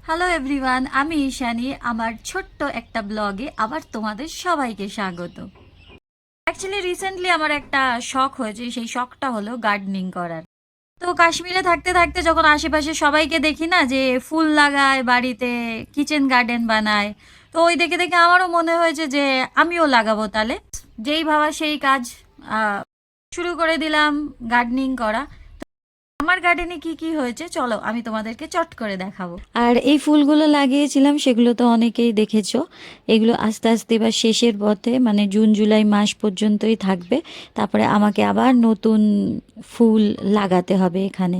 Hello everyone, আমি ঈশানী। আমার ছোট্ট একটা ব্লগে আবার তোমাদের সবাইকে স্বাগত। অ্যাকচুয়ালি রিসেন্টলি আমার একটা শখ হয়েছে, সেই শখটা হলো গার্ডেনিং করার। তো কাশ্মীরে থাকতে থাকতে যখন আশেপাশে সবাইকে দেখি না যে ফুল লাগায় বাড়িতে, কিচেন গার্ডেন বানায়, তো ওই দেখে দেখে আমারও মনে হয়েছে যে আমিও লাগাবো তাহলে। যেই ভাবা সেই কাজ, শুরু করে দিলাম গার্ডেনিং করা। আমার গার্ডেনে কি কি হয়েছে চলো আমি তোমাদেরকে চট করে দেখাবো। আর এই ফুলগুলো লাগিয়েছিলাম সেগুলো তো অনেকেই দেখেছো। এগুলো আস্তে আস্তে এবার শেষের পথে, মানে জুন জুলাই মাস পর্যন্তই থাকবে। তারপরে আমাকে আবার নতুন ফুল লাগাতে হবে এখানে।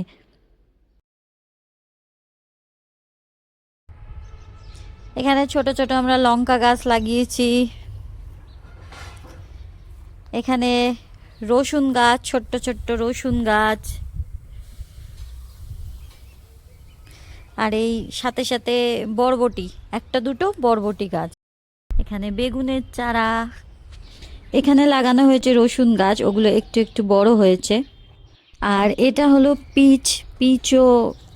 এখানে ছোট ছোট আমরা লঙ্কা গাছ লাগিয়েছি। এখানে রসুন গাছ, ছোট্ট ছোট্ট রসুন গাছ। আর এই সাথে সাথে বরবটি, একটা দুটো বরবটি গাছ। এখানে বেগুনের চারা। এখানে লাগানো হয়েছে রসুন গাছ, ওগুলো একটু একটু বড় হয়েছে। আর এটা হলো পিচ। পিচও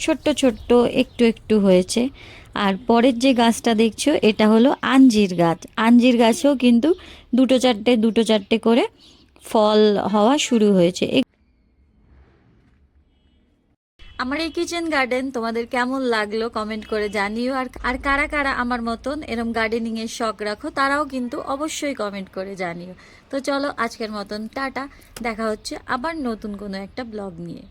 ছোট্ট ছোট্ট একটু একটু হয়েছে। আর পরের যে গাছটা দেখছো এটা হলো আঞ্জির গাছ। আঞ্জির গাছেও কিন্তু দুটো চারটে করে ফল হওয়া শুরু হয়েছে। আমার এই কিচেন গার্ডেন তোমাদের কেমন লাগলো কমেন্ট করে জানিও। আর আর কারা কারা আমার মতন এরম গার্ডেনিং এর শখ রাখো তারাও কিন্তু অবশ্যই কমেন্ট করে জানিও। তো চলো আজকের মতন টাটা, দেখা হচ্ছে আবার নতুন কোনো একটা ব্লগ নিয়ে।